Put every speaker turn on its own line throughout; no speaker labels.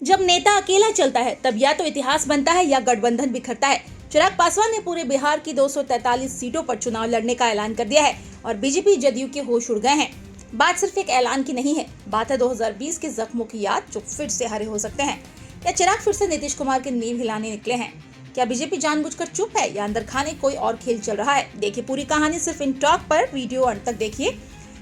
जब नेता अकेला चलता है तब या तो इतिहास बनता है या गठबंधन बिखरता है। चिराग पासवान ने पूरे बिहार की 243 सीटों पर चुनाव लड़ने का ऐलान कर दिया है और बीजेपी जदयू के होश उड़ गए हैं। बात सिर्फ एक ऐलान की नहीं है, बात है 2020 के जख्मों की याद जो फिर से हरे हो सकते हैं। क्या चिराग फिर से नीतीश कुमार के नींव हिलाने निकले हैं? क्या बीजेपी जानबूझकर चुप है या अंदर खाने कोई और खेल चल रहा है? देखिए पूरी कहानी सिर्फ इन टॉक पर, वीडियो अंत तक देखिए,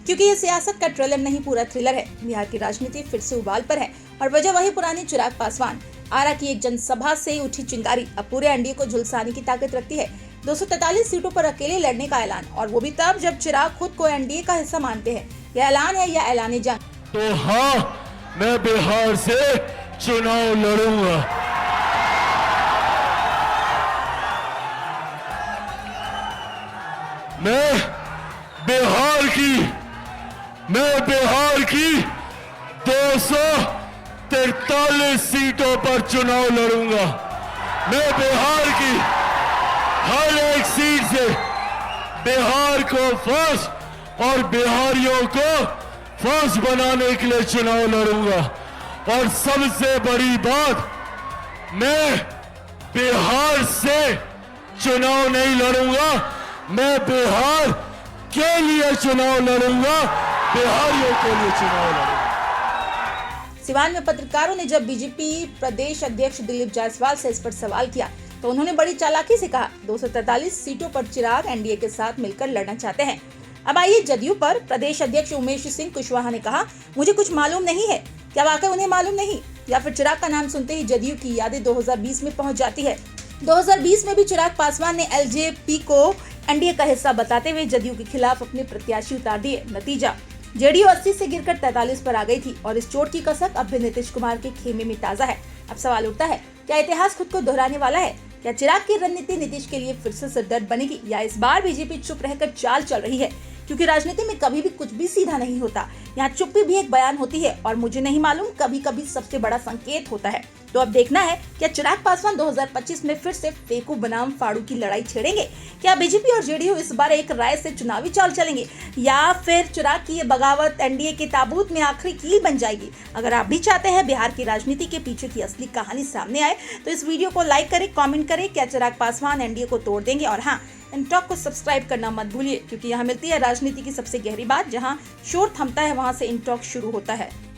क्योंकि ये सियासत का ट्रेलर नहीं पूरा थ्रिलर है। बिहार की राजनीति फिर से उबाल पर है और वजह वही पुरानी चिराग पासवान। आरा की एक जनसभा से उठी चिंगारी अब पूरे एनडीए को झुलसाने की ताकत रखती है। 243 सीटों पर अकेले लड़ने का ऐलान, और वो भी तब जब चिराग खुद को एनडीए का हिस्सा मानते हैं। यह ऐलान है या ऐलान जंग?
तो हाँ, मैं बिहार से चुनाव लड़ूंगा। मैं बिहार की 243 सीटों पर चुनाव लड़ूंगा। मैं बिहार की हर एक सीट से बिहार को फर्स्ट और बिहारियों को फर्स्ट बनाने के लिए चुनाव लड़ूंगा। और सबसे बड़ी बात, मैं बिहार से चुनाव नहीं लड़ूंगा, मैं बिहार के लिए चुनाव लड़ूंगा, बिहारियों के लिए चुनाव लड़ूंगा।
सिवान में पत्रकारों ने जब बीजेपी प्रदेश अध्यक्ष दिलीप जायसवाल से इस पर सवाल किया तो उन्होंने बड़ी चालाकी से कहा 243 सीटों पर चिराग एनडीए के साथ मिलकर लड़ना चाहते हैं। अब आइए जदयू पर। प्रदेश अध्यक्ष उमेश सिंह कुशवाहा ने कहा, मुझे कुछ मालूम नहीं है। क्या वाकई उन्हें मालूम नहीं, या फिर चिराग का नाम सुनते ही जदयू की यादें 2020 में पहुंच जाती है? 2020 में भी चिराग पासवान ने एलजेपी को एनडीए का हिस्सा बताते हुए जदयू के खिलाफ अपने प्रत्याशी उतार दिए। नतीजा, जेडीयू 80 से गिरकर 43 पर आ गई थी और इस चोट की कसक अब भी नीतीश कुमार के खेमे में ताजा है। अब सवाल उठता है, क्या इतिहास खुद को दोहराने वाला है? क्या चिराग की रणनीति नीतीश के लिए फिर से सिरदर्द बनेगी, या इस बार बीजेपी चुप रहकर चाल चल रही है? क्योंकि राजनीति में कभी भी कुछ भी सीधा नहीं होता, यहाँ चुप्पी भी एक बयान होती है और मुझे नहीं मालूम कभी कभी सबसे बड़ा संकेत होता है। तो अब देखना है, क्या चिराग पासवान 2025 में फिर से फेंकू बनाम फाड़ू की लड़ाई छेड़ेंगे? क्या बीजेपी और जेडीयू इस बार एक राय से चुनावी चाल चलेंगे, या फिर चिराग की ये बगावत एनडीए के ताबूत में आखिरी कील बन जाएगी? अगर आप भी चाहते हैं बिहार की राजनीति के पीछे की असली कहानी सामने आए तो इस वीडियो को लाइक करें, कमेंट करें। क्या चिराग पासवान एनडीए को तोड़ देंगे? और हाँ, इन टॉक को सब्सक्राइब करना मत भूलिए, क्योंकि यहाँ मिलती है राजनीति की सबसे गहरी बात। जहाँ शोर थमता है वहाँ से इन टॉक शुरू होता है।